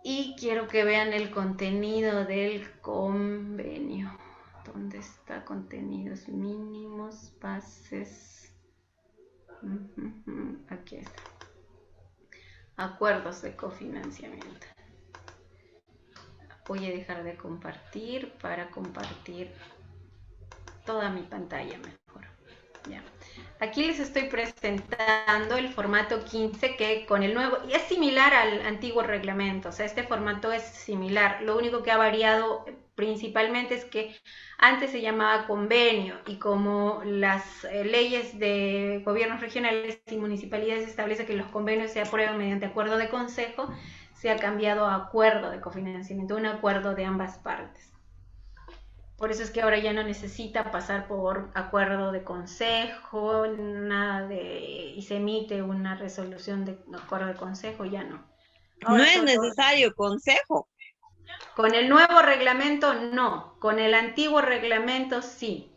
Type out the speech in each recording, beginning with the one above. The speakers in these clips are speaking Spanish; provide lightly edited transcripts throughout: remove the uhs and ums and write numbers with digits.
Y quiero que vean el contenido del convenio. ¿Dónde está? Contenidos mínimos, bases. Aquí está. Acuerdos de cofinanciamiento. Voy a dejar de compartir para compartir toda mi pantalla mejor. Ya. Aquí les estoy presentando el formato 15 que con el nuevo, y es similar al antiguo reglamento, o sea, este formato es similar, lo único que ha variado principalmente es que antes se llamaba convenio y como las leyes de gobiernos regionales y municipalidades establecen que los convenios se aprueban mediante acuerdo de consejo, se ha cambiado a acuerdo de cofinanciamiento, un acuerdo de ambas partes. Por eso es que ahora ya no necesita pasar por acuerdo de consejo, nada de, y se emite una resolución de acuerdo de consejo, ya no. No Ahora es todo, necesario consejo. con el nuevo reglamento no, con el antiguo reglamento sí.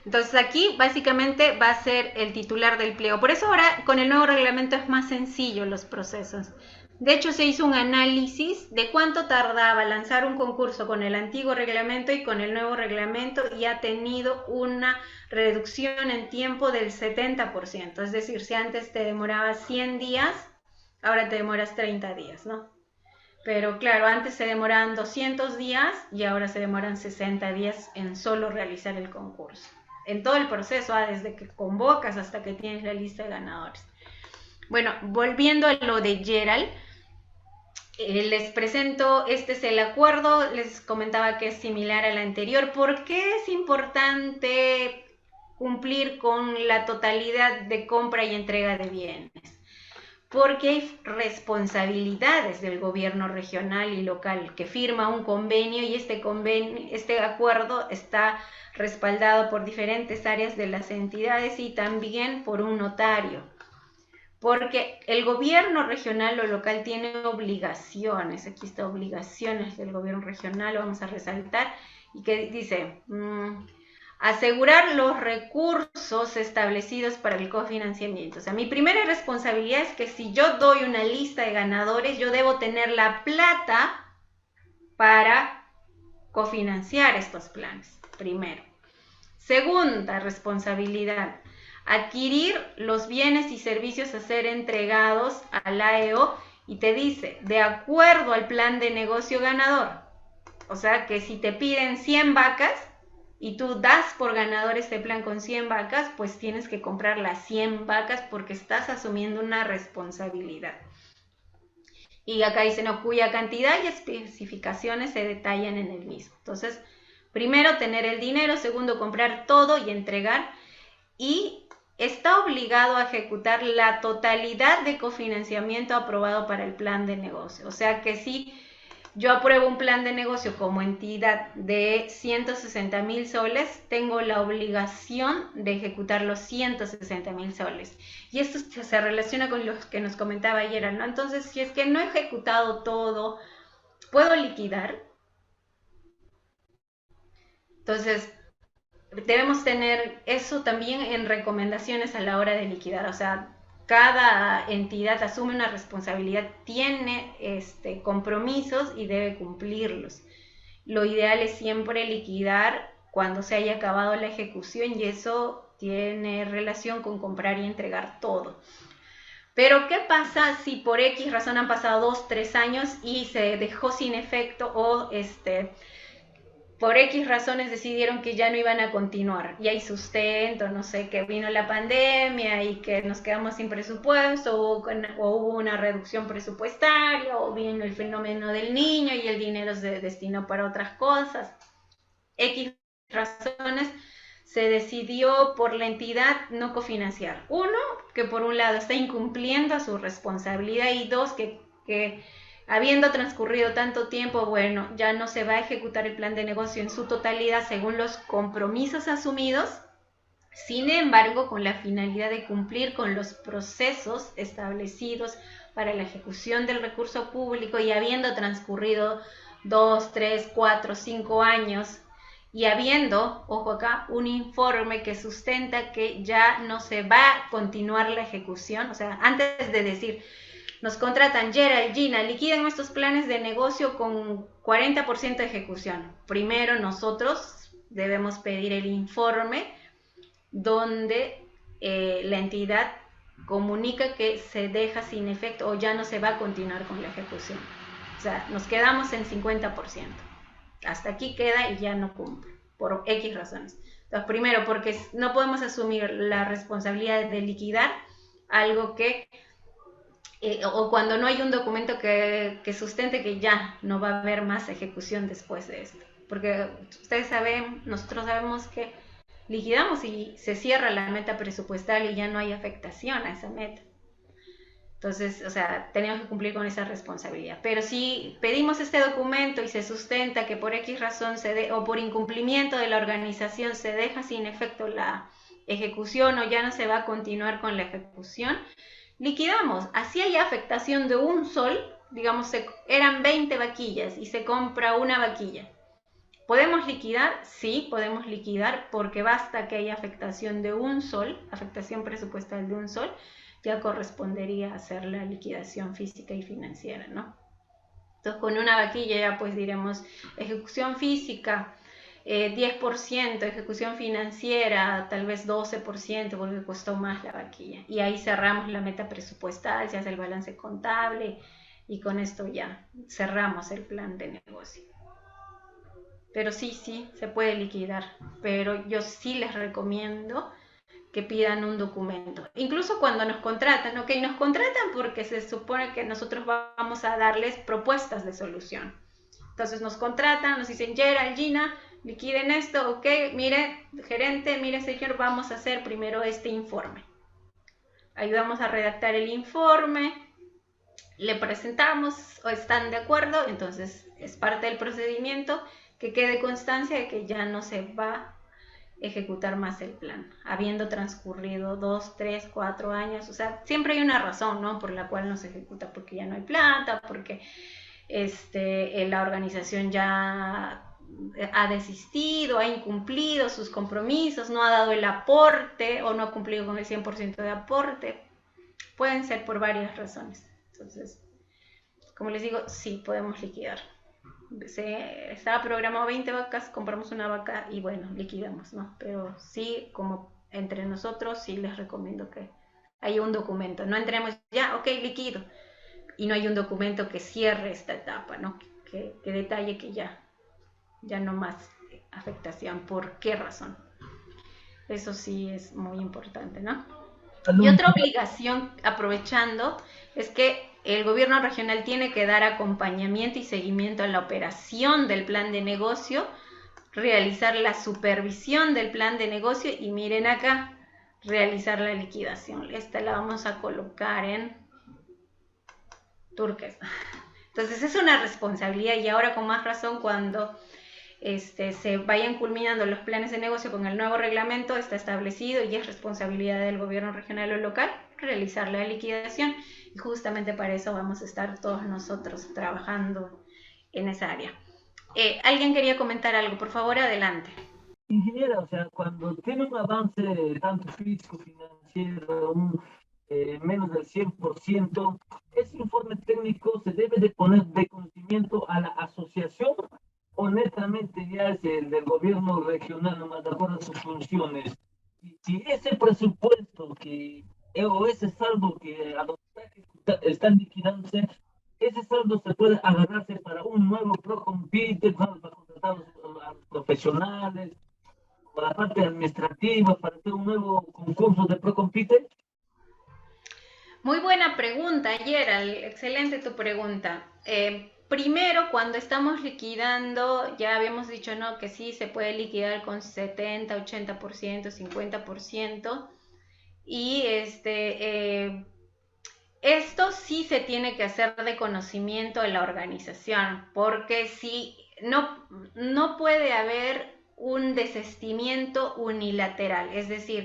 Entonces aquí básicamente va a ser el titular del pliego. Por eso ahora con el nuevo reglamento es más sencillo los procesos. De hecho se hizo un análisis de cuánto tardaba lanzar un concurso con el antiguo reglamento y con el nuevo reglamento y ha tenido una reducción en tiempo del 70%. Es decir, si antes te demoraba 100 días, ahora te demoras 30 días, ¿no? Pero claro, antes se demoraban 200 días y ahora se demoran 60 días en solo realizar el concurso. En todo el proceso, desde que convocas hasta que tienes la lista de ganadores. Bueno, volviendo a lo de Gerald, les presento, este es el acuerdo, les comentaba que es similar al anterior. ¿Por qué es importante cumplir con la totalidad de compra y entrega de bienes? Porque hay responsabilidades del gobierno regional y local que firma un convenio y este acuerdo está respaldado por diferentes áreas de las entidades y también por un notario. Porque el gobierno regional o local tiene obligaciones, aquí está obligaciones del gobierno regional, vamos a resaltar, y que dice, asegurar los recursos establecidos para el cofinanciamiento. O sea, mi primera responsabilidad es que si yo doy una lista de ganadores, yo debo tener la plata para cofinanciar estos planes, primero. Segunda responsabilidad, adquirir los bienes y servicios a ser entregados al AEO y te dice, de acuerdo al plan de negocio ganador. O sea, que si te piden 100 vacas, y tú das por ganador este plan con 100 vacas, pues tienes que comprar las 100 vacas porque estás asumiendo una responsabilidad. Y acá dice, no, cuya cantidad y especificaciones se detallan en el mismo. Entonces, primero tener el dinero, segundo comprar todo y entregar, y está obligado a ejecutar la totalidad de cofinanciamiento aprobado para el plan de negocio. O sea que si yo apruebo un plan de negocio como entidad de 160,000 soles, tengo la obligación de ejecutar los 160,000 soles. Y esto se relaciona con lo que nos comentaba ayer, ¿no? Entonces, si es que no he ejecutado todo, ¿puedo liquidar? Entonces, debemos tener eso también en recomendaciones a la hora de liquidar. O sea, cada entidad asume una responsabilidad, tiene compromisos y debe cumplirlos. Lo ideal es siempre liquidar cuando se haya acabado la ejecución y eso tiene relación con comprar y entregar todo. Pero ¿qué pasa si por X razón han pasado 2, 3 años y se dejó sin efecto o por X razones decidieron que ya no iban a continuar y hay sustento, no sé, que vino la pandemia y que nos quedamos sin presupuesto o hubo una reducción presupuestaria o vino el fenómeno del niño y el dinero se destinó para otras cosas? X razones se decidió por la entidad no cofinanciar. Uno, que por un lado está incumpliendo su responsabilidad y dos, que habiendo transcurrido tanto tiempo, bueno, ya no se va a ejecutar el plan de negocio en su totalidad según los compromisos asumidos, sin embargo, con la finalidad de cumplir con los procesos establecidos para la ejecución del recurso público y habiendo transcurrido 2, 3, 4, 5 años y habiendo, ojo acá, un informe que sustenta que ya no se va a continuar la ejecución, o sea, antes de decir, nos contratan Gerald, Gina, liquiden estos planes de negocio con 40% de ejecución. Primero nosotros debemos pedir el informe donde la entidad comunica que se deja sin efecto o ya no se va a continuar con la ejecución. O sea, nos quedamos en 50%. Hasta aquí queda y ya no cumple, por X razones. Entonces, primero, porque no podemos asumir la responsabilidad de liquidar algo que, o cuando no hay un documento que sustente que ya no va a haber más ejecución después de esto. Porque ustedes saben, nosotros sabemos que liquidamos y se cierra la meta presupuestal y ya no hay afectación a esa meta. Entonces, o sea, tenemos que cumplir con esa responsabilidad. Pero si pedimos este documento y se sustenta que por X razón o por incumplimiento de la organización se deja sin efecto la ejecución o ya no se va a continuar con la ejecución, liquidamos. Así hay afectación de un sol, digamos, eran 20 vaquillas y se compra una vaquilla. ¿Podemos liquidar? Sí, podemos liquidar porque basta que haya afectación de un sol, afectación presupuestal de un sol, ya correspondería hacer la liquidación física y financiera, ¿no? Entonces, con una vaquilla ya pues diremos ejecución física 10%, ejecución financiera tal vez 12% porque costó más la vaquilla. Y ahí cerramos la meta presupuestal, se hace el balance contable y con esto ya cerramos el plan de negocio. Pero sí, se puede liquidar, pero yo sí les recomiendo que pidan un documento. Incluso cuando nos contratan, ¿ok? Nos contratan porque se supone que nosotros vamos a darles propuestas de solución. Entonces nos contratan, nos dicen, Gerald, Gina, liquiden esto, ok, mire, gerente, mire, señor, vamos a hacer primero este informe. Ayudamos a redactar el informe, le presentamos, o están de acuerdo, entonces es parte del procedimiento que quede constancia de que ya no se va a ejecutar más el plan, habiendo transcurrido 2, 3, 4 años, o sea, siempre hay una razón, ¿no?, por la cual no se ejecuta, porque ya no hay plata, porque la organización ya ha desistido, ha incumplido sus compromisos, no ha dado el aporte o no ha cumplido con el 100% de aporte. Pueden ser por varias razones. Entonces, como les digo, sí podemos liquidar. Estaba programado 20 vacas, compramos una vaca y bueno, liquidamos, ¿no? Pero sí, como entre nosotros, sí les recomiendo que haya un documento. No entremos ya, ok, liquido. Y no hay un documento que cierre esta etapa, ¿no? Que detalle que ya no más afectación. ¿Por qué razón? Eso sí es muy importante, ¿no? Y otra obligación, aprovechando, es que el gobierno regional tiene que dar acompañamiento y seguimiento a la operación del plan de negocio, realizar la supervisión del plan de negocio y miren acá, realizar la liquidación. Esta la vamos a colocar en turquesa. Entonces es una responsabilidad y ahora con más razón cuando se vayan culminando los planes de negocio con el nuevo reglamento, está establecido y es responsabilidad del gobierno regional o local realizar la liquidación y justamente para eso vamos a estar todos nosotros trabajando en esa área. ¿Alguien quería comentar algo? Por favor, adelante. Ingeniera, o sea, cuando tiene un avance tanto físico, financiero, menos del 100%, ese informe técnico se debe de poner de conocimiento a la asociación o netamente ya es el del gobierno regional, nomás de acuerdo a sus funciones. Y si ese presupuesto o ese saldo que está liquidándose, ese saldo se puede agarrarse para un nuevo ProCompite, para contratar a los profesionales, para la parte administrativa, para hacer un nuevo concurso de ProCompite. Muy buena pregunta, Gerald. Excelente tu pregunta. Primero, cuando estamos liquidando, ya habíamos dicho, ¿no?, que sí se puede liquidar con 70, 80%, 50%. Y esto sí se tiene que hacer de conocimiento de la organización, porque si no puede haber un desistimiento unilateral, es decir,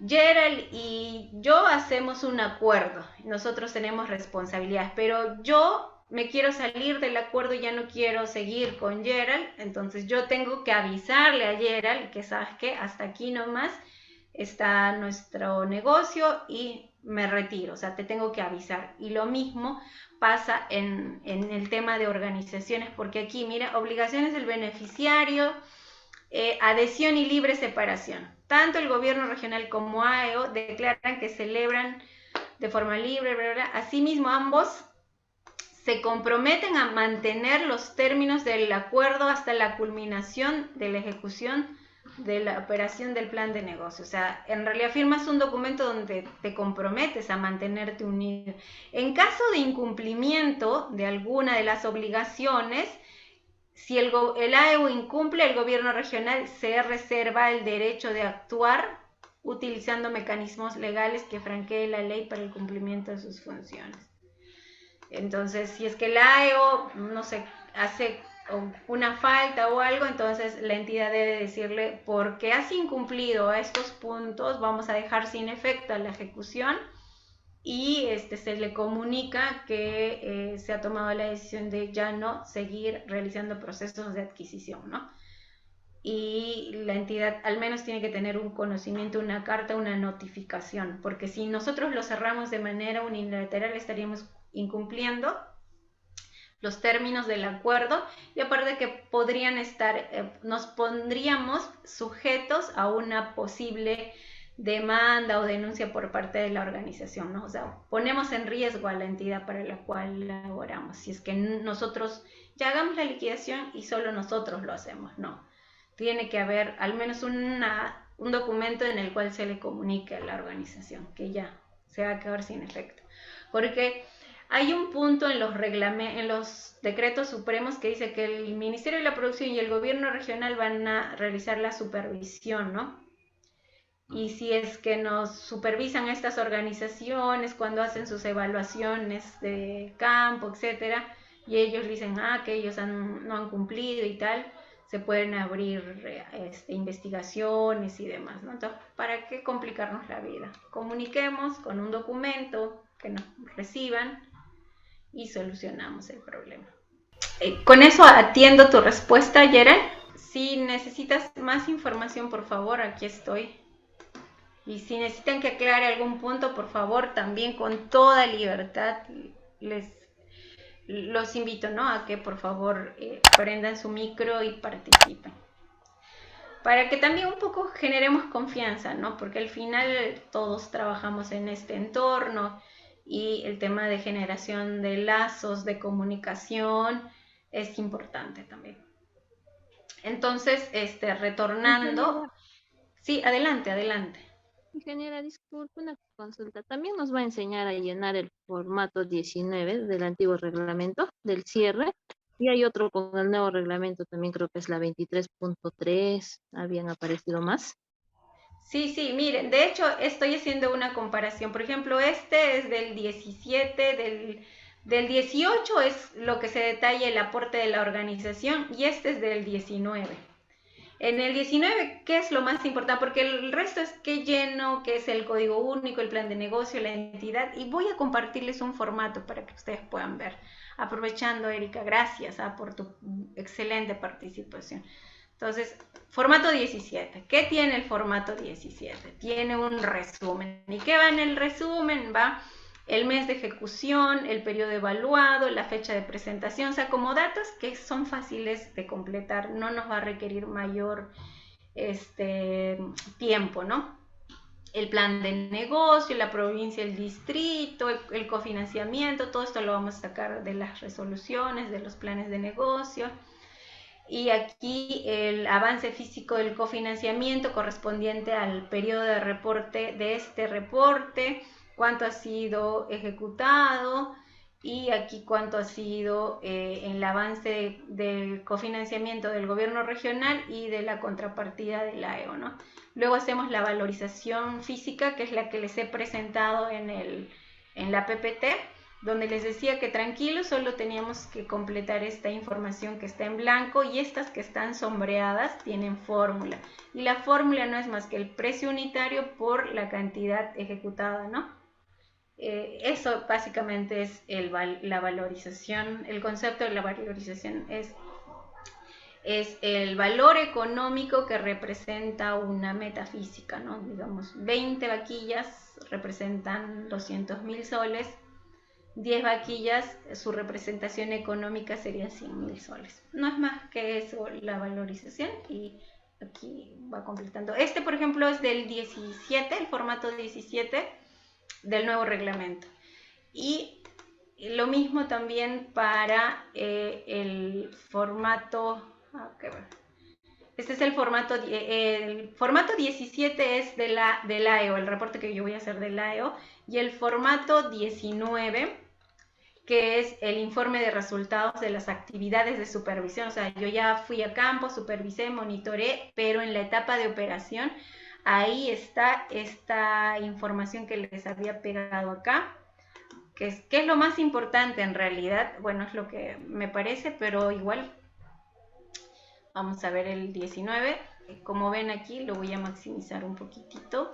Gerald y yo hacemos un acuerdo, nosotros tenemos responsabilidades, pero yo me quiero salir del acuerdo, ya no quiero seguir con Gerald, entonces yo tengo que avisarle a Gerald que sabes que hasta aquí nomás está nuestro negocio y me retiro, o sea, te tengo que avisar. Y lo mismo pasa en el tema de organizaciones, porque aquí, mira, obligaciones del beneficiario, adhesión y libre separación. Tanto el gobierno regional como AEO declaran que celebran de forma libre, bla, bla, bla. Asimismo, ambos se comprometen a mantener los términos del acuerdo hasta la culminación de la ejecución de la operación del plan de negocio. O sea, en realidad firmas un documento donde te comprometes a mantenerte unido. En caso de incumplimiento de alguna de las obligaciones, si el AEU incumple, el gobierno regional se reserva el derecho de actuar utilizando mecanismos legales que franquee la ley para el cumplimiento de sus funciones. Entonces, si es que el AEO, no sé, hace una falta o algo, entonces la entidad debe decirle, porque has incumplido estos puntos, vamos a dejar sin efecto la ejecución, y se le comunica que se ha tomado la decisión de ya no seguir realizando procesos de adquisición, ¿no? Y la entidad al menos tiene que tener un conocimiento, una carta, una notificación, porque si nosotros lo cerramos de manera unilateral estaríamos incumpliendo los términos del acuerdo, y aparte que podrían estar, nos pondríamos sujetos a una posible demanda o denuncia por parte de la organización, ¿no? O sea, ponemos en riesgo a la entidad para la cual laboramos, si es que nosotros ya hagamos la liquidación y solo nosotros lo hacemos, no. Tiene que haber al menos un documento en el cual se le comunique a la organización que ya se va a quedar sin efecto. Porque hay un punto en los decretos supremos que dice que el Ministerio de la Producción y el gobierno regional van a realizar la supervisión, ¿no? Y si es que nos supervisan estas organizaciones cuando hacen sus evaluaciones de campo, etcétera, y ellos dicen que ellos no han cumplido y tal, se pueden abrir investigaciones y demás, ¿no? Entonces, ¿para qué complicarnos la vida? Comuniquemos con un documento que nos reciban y solucionamos el problema. Con eso atiendo tu respuesta, Gerald. Si necesitas más información, por favor, aquí estoy. Y si necesitan que aclare algún punto, por favor, también con toda libertad los invito, ¿no?, a que por favor prendan su micro y participen. Para que también un poco generemos confianza, ¿no? Porque al final todos trabajamos en este entorno y el tema de generación de lazos de comunicación es importante también. Entonces, retornando... Sí, adelante, adelante. Ingeniera, disculpe, una consulta. También nos va a enseñar a llenar el formato 19 del antiguo reglamento del cierre. Y hay otro con el nuevo reglamento, también creo que es la 23.3. ¿Habían aparecido más? Sí, sí, miren, de hecho estoy haciendo una comparación. Por ejemplo, este es del 17, del 18 es lo que se detalla el aporte de la organización, y este es del 19. En el 19, ¿qué es lo más importante? Porque el resto es qué lleno, qué es el código único, el plan de negocio, la entidad, y voy a compartirles un formato para que ustedes puedan ver. Aprovechando, Erika, gracias por tu excelente participación. Entonces, formato 17. ¿Qué tiene el formato 17? Tiene un resumen. ¿Y qué va en el resumen? Va el mes de ejecución, el periodo evaluado, la fecha de presentación, o sea, como datos que son fáciles de completar, no nos va a requerir mayor tiempo, ¿no? El plan de negocio, la provincia, el distrito, el cofinanciamiento, todo esto lo vamos a sacar de las resoluciones, de los planes de negocio. Y aquí el avance físico del cofinanciamiento correspondiente al periodo de reporte de este reporte, cuánto ha sido ejecutado, y aquí cuánto ha sido el avance del cofinanciamiento del gobierno regional y de la contrapartida del AEO, ¿no? Luego hacemos la valorización física, que es la que les he presentado en la PPT, donde les decía que tranquilos, solo teníamos que completar esta información que está en blanco, y estas que están sombreadas tienen fórmula, y la fórmula no es más que el precio unitario por la cantidad ejecutada, ¿no? eso básicamente es la valorización. El concepto de la valorización es el valor económico que representa una metafísica, ¿no? Digamos, 20 vaquillas representan 200.000 soles, 10 vaquillas, su representación económica sería 100.000 soles. No es más que eso la valorización, y aquí va completando. Este, por ejemplo, es del 17, el formato 17 del nuevo reglamento. Y lo mismo también para el formato... Este es el formato 17 es de la AEO, el reporte que yo voy a hacer de la AEO, y el formato 19, que es el informe de resultados de las actividades de supervisión. O sea, yo ya fui a campo, supervisé, monitoré, pero en la etapa de operación, ahí está esta información que les había pegado acá, que es lo más importante en realidad. Bueno, es lo que me parece, pero igual vamos a ver el 19. Como ven aquí, lo voy a maximizar un poquitito.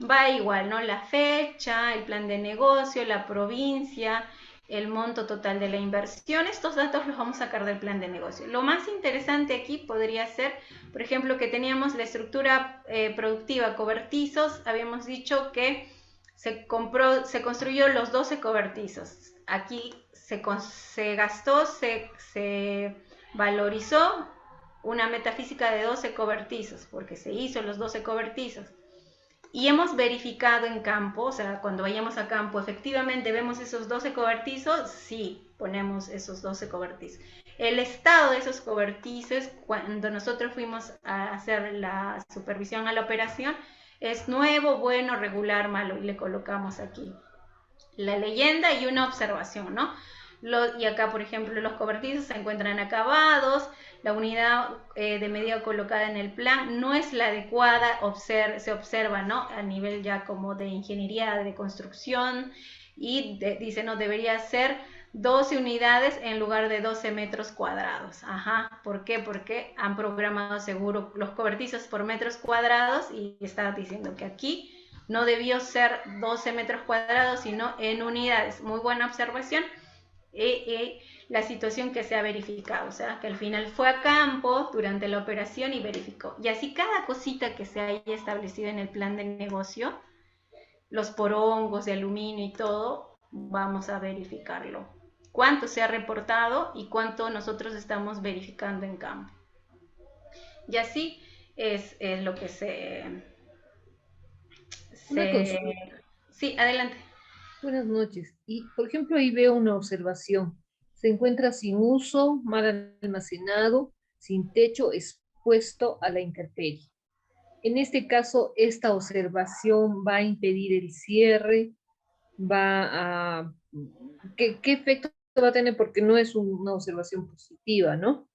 Va igual, ¿no? La fecha, el plan de negocio, la provincia, el monto total de la inversión. Estos datos los vamos a sacar del plan de negocio. Lo más interesante aquí podría ser, por ejemplo, que teníamos la estructura productiva cobertizos. Habíamos dicho que se construyó los 12 cobertizos. Aquí se gastó, se valorizó una metafísica de 12 cobertizos, porque se hizo los 12 cobertizos. Y hemos verificado en campo, o sea, cuando vayamos a campo, efectivamente vemos esos 12 cobertizos, sí, ponemos esos 12 cobertizos. El estado de esos cobertizos, cuando nosotros fuimos a hacer la supervisión a la operación, es nuevo, bueno, regular, malo, y le colocamos aquí la leyenda y una observación, ¿no? Y acá, por ejemplo, los cobertizos se encuentran acabados, la unidad de medida colocada en el plan no es la adecuada, se observa, ¿no? A nivel ya como de ingeniería de construcción, y dice, no, debería ser 12 unidades en lugar de 12 metros cuadrados. Ajá, ¿por qué? Porque han programado seguro los cobertizos por metros cuadrados, y está diciendo que aquí no debió ser 12 metros cuadrados, sino en unidades. Muy buena observación. La situación que se ha verificado, o sea, que al final fue a campo durante la operación y verificó. Y así cada cosita que se haya establecido en el plan de negocio, los porongos de aluminio y todo, vamos a verificarlo. Cuánto se ha reportado y cuánto nosotros estamos verificando en campo. Y así es lo que Una consulta. Sí, adelante. Buenas noches. Y, por ejemplo, ahí veo una observación. Se encuentra sin uso, mal almacenado, sin techo, expuesto a la intemperie. En este caso, esta observación va a impedir el cierre, va a... ¿Qué efecto va a tener? Porque no es una observación positiva, ¿no?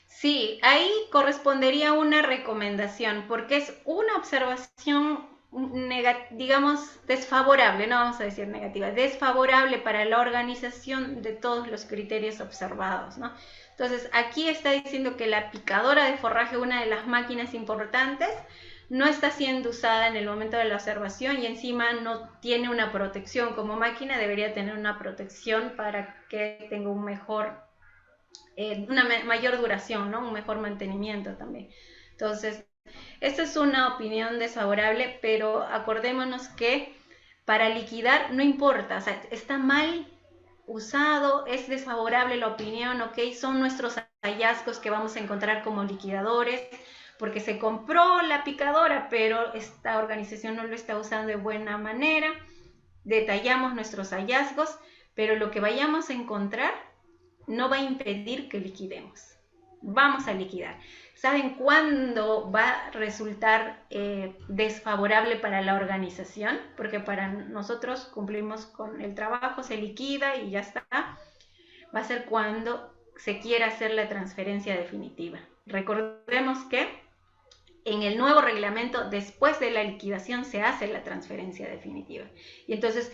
Sí, ahí correspondería una recomendación, porque es una observación, digamos, desfavorable, no vamos a decir negativa, desfavorable para la organización de todos los criterios observados, ¿no? Entonces, aquí está diciendo que la picadora de forraje, una de las máquinas importantes, no está siendo usada en el momento de la observación, y encima no tiene una protección como máquina. Debería tener una protección para que tenga un mejor... una mayor duración, ¿no? Un mejor mantenimiento también. Entonces, esta es una opinión desfavorable, pero acordémonos que para liquidar no importa, o sea, está mal usado, es desfavorable la opinión, ¿ok? Son nuestros hallazgos que vamos a encontrar como liquidadores, porque se compró la picadora, pero esta organización no lo está usando de buena manera. Detallamos nuestros hallazgos, pero lo que vayamos a encontrar no va a impedir que liquidemos. Vamos a liquidar. ¿Saben cuándo va a resultar desfavorable para la organización? Porque para nosotros cumplimos con el trabajo, se liquida y ya está. Va a ser cuando se quiera hacer la transferencia definitiva. Recordemos que en el nuevo reglamento, después de la liquidación, se hace la transferencia definitiva. Y entonces,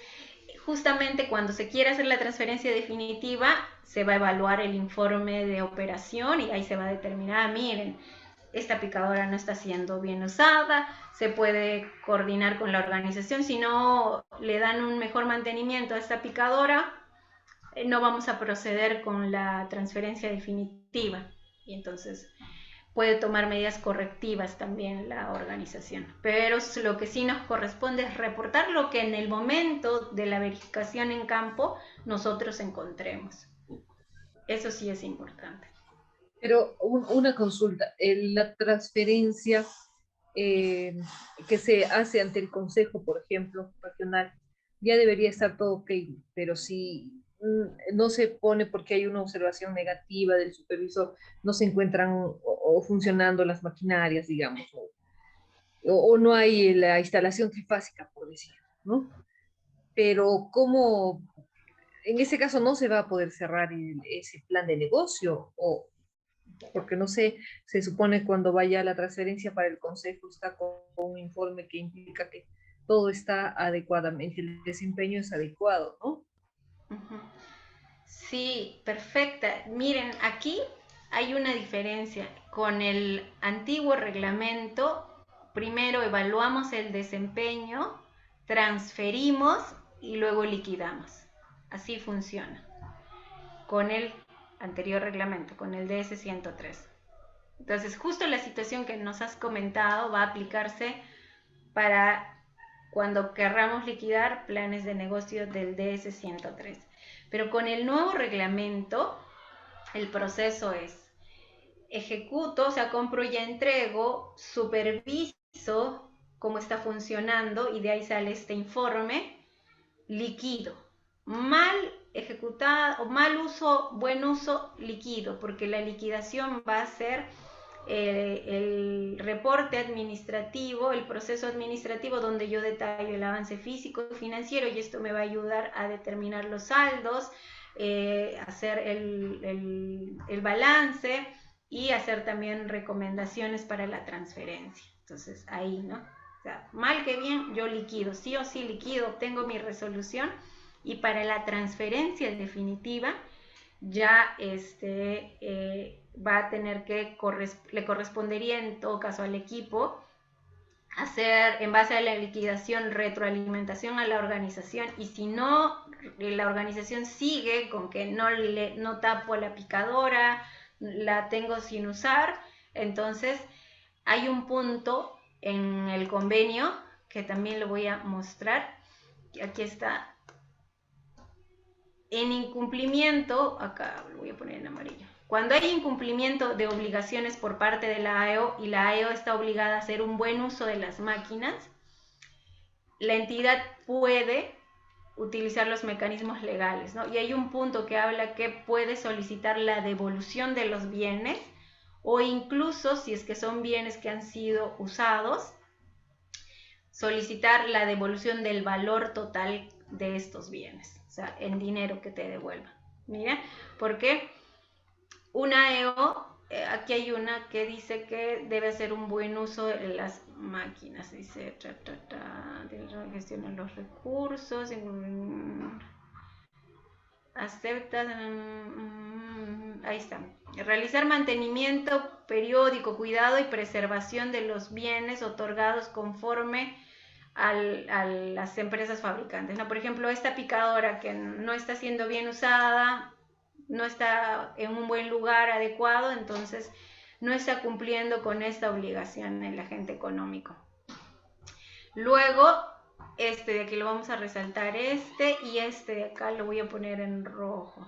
justamente cuando se quiere hacer la transferencia definitiva, se va a evaluar el informe de operación y ahí se va a determinar, miren, esta picadora no está siendo bien usada, se puede coordinar con la organización, si no le dan un mejor mantenimiento a esta picadora, no vamos a proceder con la transferencia definitiva, y entonces puede tomar medidas correctivas también la organización. Pero lo que sí nos corresponde es reportar lo que en el momento de la verificación en campo nosotros encontremos. Eso sí es importante. Pero una consulta, la transferencia que se hace ante el Consejo, por ejemplo, regional, ya debería estar todo ok, pero si no se pone porque hay una observación negativa del supervisor, no se encuentran o funcionando las maquinarias, digamos, o no hay la instalación trifásica, por decirlo, ¿no? Pero ¿cómo? En ese caso no se va a poder cerrar ese plan de negocio, o porque no sé, se supone cuando vaya la transferencia para el consejo está con un informe que implica que todo está adecuadamente, el desempeño es adecuado, ¿no? Sí, perfecta. Miren, aquí hay una diferencia. Con el antiguo reglamento, primero evaluamos el desempeño, transferimos y luego liquidamos. Así funciona. Con el anterior reglamento, con el DS-103. Entonces, justo la situación que nos has comentado va a aplicarse para cuando querramos liquidar planes de negocio del DS-103. Pero con el nuevo reglamento, el proceso es: ejecuto, o sea, compro y entrego, superviso cómo está funcionando y de ahí sale este informe, liquido. Mal ejecutado, mal uso, buen uso, liquido, porque la liquidación va a ser el reporte administrativo, el proceso administrativo donde yo detallo el avance físico y financiero, y esto me va a ayudar a determinar los saldos, hacer el balance y hacer también recomendaciones para la transferencia. Entonces ahí, ¿no? O sea, mal que bien, yo liquido, sí o sí liquido, obtengo mi resolución, y para la transferencia definitiva ya va a tener que, le correspondería en todo caso al equipo hacer, en base a la liquidación, retroalimentación a la organización, y si no, la organización sigue con que no tapo la picadora, la tengo sin usar, entonces hay un punto en el convenio que también lo voy a mostrar, aquí está. En incumplimiento, acá lo voy a poner en amarillo, cuando hay incumplimiento de obligaciones por parte de la AEO y la AEO está obligada a hacer un buen uso de las máquinas, la entidad puede utilizar los mecanismos legales, ¿no? Y hay un punto que habla que puede solicitar la devolución de los bienes, o incluso, si es que son bienes que han sido usados, solicitar la devolución del valor total de estos bienes, o sea, en dinero que te devuelvan. Mira, porque una EO, aquí hay una que dice que debe hacer un buen uso de las máquinas, dice, gestionar los recursos, acepta, ahí está, realizar mantenimiento periódico, cuidado y preservación de los bienes otorgados conforme a las empresas fabricantes, ¿no? Por ejemplo, esta picadora que no está siendo bien usada, no está en un buen lugar adecuado, entonces no está cumpliendo con esta obligación el agente económico. Luego, este de aquí lo vamos a resaltar, y este de acá lo voy a poner en rojo.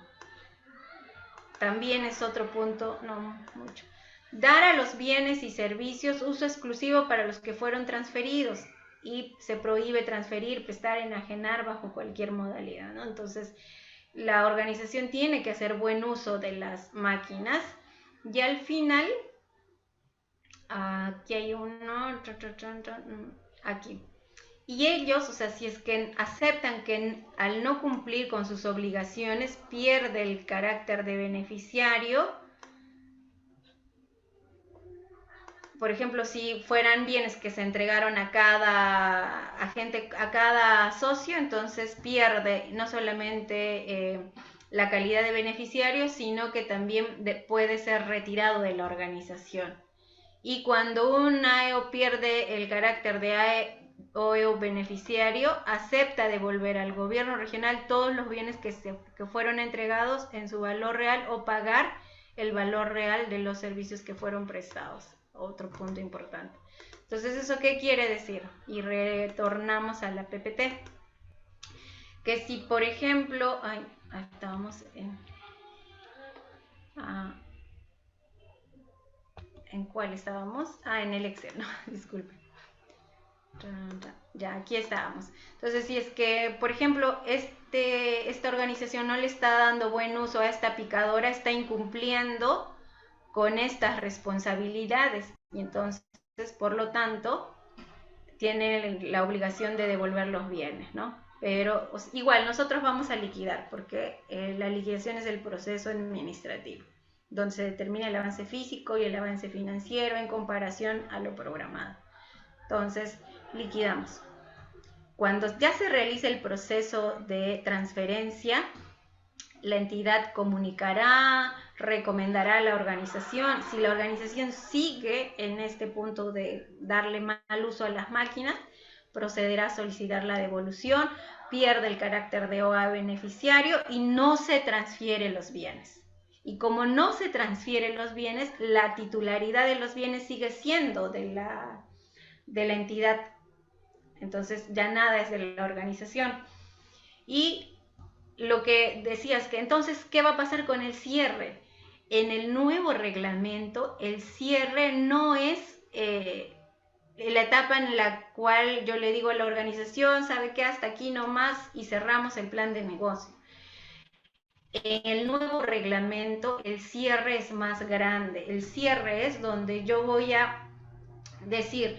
También es otro punto, no mucho. Dar a los bienes y servicios uso exclusivo para los que fueron transferidos, y se prohíbe transferir, prestar, enajenar bajo cualquier modalidad, ¿no? Entonces, la organización tiene que hacer buen uso de las máquinas. Y al final, aquí hay uno, aquí. Y ellos, o sea, si es que aceptan que al no cumplir con sus obligaciones pierde el carácter de beneficiario. Por ejemplo, si fueran bienes que se entregaron a cada agente, a cada socio, entonces pierde no solamente la calidad de beneficiario, sino que también puede ser retirado de la organización. Y cuando un AEO pierde el carácter de AEO beneficiario, acepta devolver al gobierno regional todos los bienes que fueron entregados en su valor real o pagar el valor real de los servicios que fueron prestados. Otro punto importante. Entonces, ¿eso qué quiere decir? Y retornamos a la PPT. Que si, por ejemplo, estábamos ¿en cuál estábamos? En el Excel, no, disculpen. Ya, aquí estábamos. Entonces, si es que, por ejemplo, esta organización no le está dando buen uso a esta picadora, está incumpliendo con estas responsabilidades. Y entonces, por lo tanto, tiene la obligación de devolver los bienes, ¿no? Pero igual, nosotros vamos a liquidar, porque la liquidación es el proceso administrativo, donde se determina el avance físico y el avance financiero en comparación a lo programado. Entonces, liquidamos. Cuando ya se realice el proceso de transferencia, la entidad comunicará, recomendará a la organización. Si la organización sigue en este punto de darle mal uso a las máquinas, procederá a solicitar la devolución, pierde el carácter de OA beneficiario y no se transfieren los bienes. Y como no se transfieren los bienes, la titularidad de los bienes sigue siendo de la entidad. Entonces ya nada es de la organización. Y lo que decías, que entonces, ¿qué va a pasar con el cierre? En el nuevo reglamento, el cierre no es la etapa en la cual yo le digo a la organización, ¿sabe qué? Hasta aquí nomás y cerramos el plan de negocio. En el nuevo reglamento, el cierre es más grande. El cierre es donde yo voy a decir,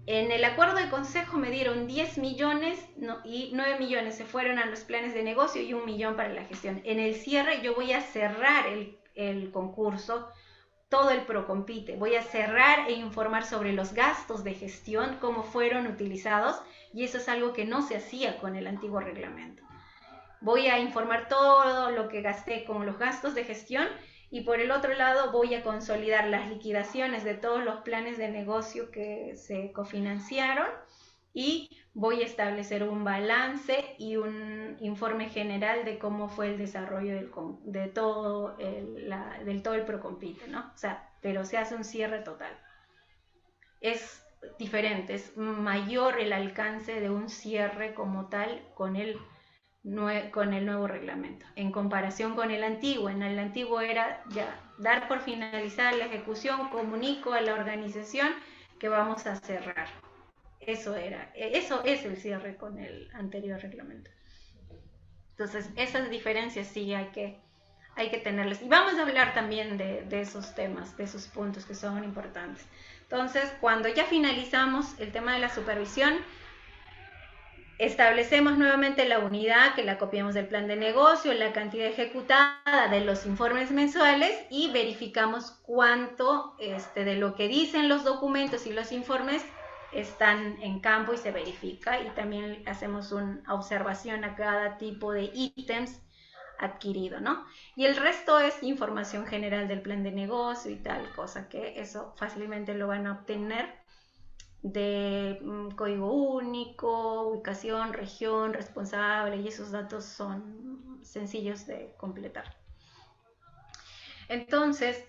en el acuerdo de consejo me dieron 10 millones y 9 millones se fueron a los planes de negocio y 1 millón para la gestión. En el cierre yo voy a cerrar el concurso, todo el Procompite. Voy a cerrar e informar sobre los gastos de gestión, cómo fueron utilizados, y eso es algo que no se hacía con el antiguo reglamento. Voy a informar todo lo que gasté con los gastos de gestión, y por el otro lado voy a consolidar las liquidaciones de todos los planes de negocio que se cofinanciaron, y voy a establecer un balance y un informe general de cómo fue el desarrollo de todo el Procompite, ¿no? O sea, pero se hace un cierre total. Es diferente, es mayor el alcance de un cierre como tal con el nuevo reglamento, en comparación con el antiguo. En el antiguo era ya dar por finalizada la ejecución, comunico a la organización que vamos a cerrar. Eso es el cierre con el anterior reglamento. Entonces, esas diferencias sí hay que tenerlas. Y vamos a hablar también de esos temas, de esos puntos que son importantes. Entonces, cuando ya finalizamos el tema de la supervisión, establecemos nuevamente la unidad, que la copiamos del plan de negocio, la cantidad ejecutada de los informes mensuales, y verificamos cuánto de lo que dicen los documentos y los informes están en campo y se verifica, y también hacemos una observación a cada tipo de ítems adquirido, ¿no? Y el resto es información general del plan de negocio y tal cosa, que eso fácilmente lo van a obtener de código único, ubicación, región, responsable, y esos datos son sencillos de completar. Entonces,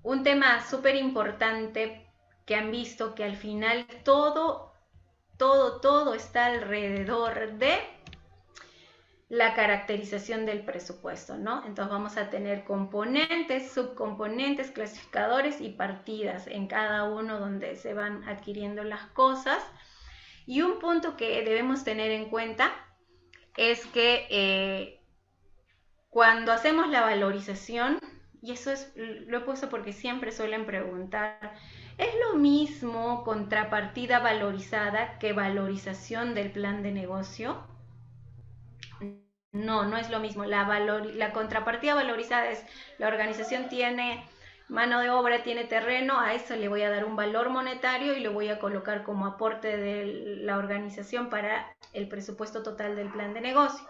un tema súper importante que han visto, que al final todo está alrededor de la caracterización del presupuesto, ¿no? Entonces vamos a tener componentes, subcomponentes, clasificadores y partidas en cada uno donde se van adquiriendo las cosas. Y un punto que debemos tener en cuenta es que cuando hacemos la valorización, y eso lo he puesto porque siempre suelen preguntar, ¿es lo mismo contrapartida valorizada que valorización del plan de negocio? No, no es lo mismo. La contrapartida valorizada es, la organización tiene mano de obra, tiene terreno, a eso le voy a dar un valor monetario y lo voy a colocar como aporte de la organización para el presupuesto total del plan de negocio.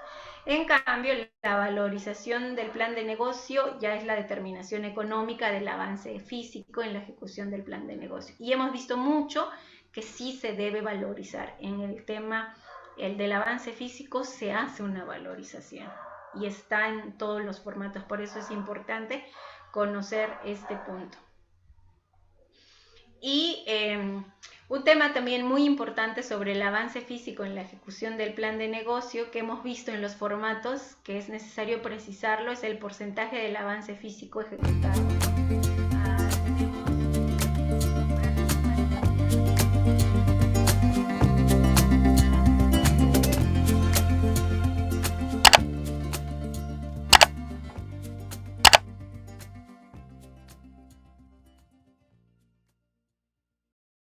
En cambio, la valorización del plan de negocio ya es la determinación económica del avance físico en la ejecución del plan de negocio. Y hemos visto mucho que sí se debe valorizar. En el tema, el del avance físico, se hace una valorización y está en todos los formatos. Por eso es importante conocer este punto. Y un tema también muy importante sobre el avance físico en la ejecución del plan de negocio que hemos visto en los formatos, que es necesario precisarlo, es el porcentaje del avance físico ejecutado. Tenemos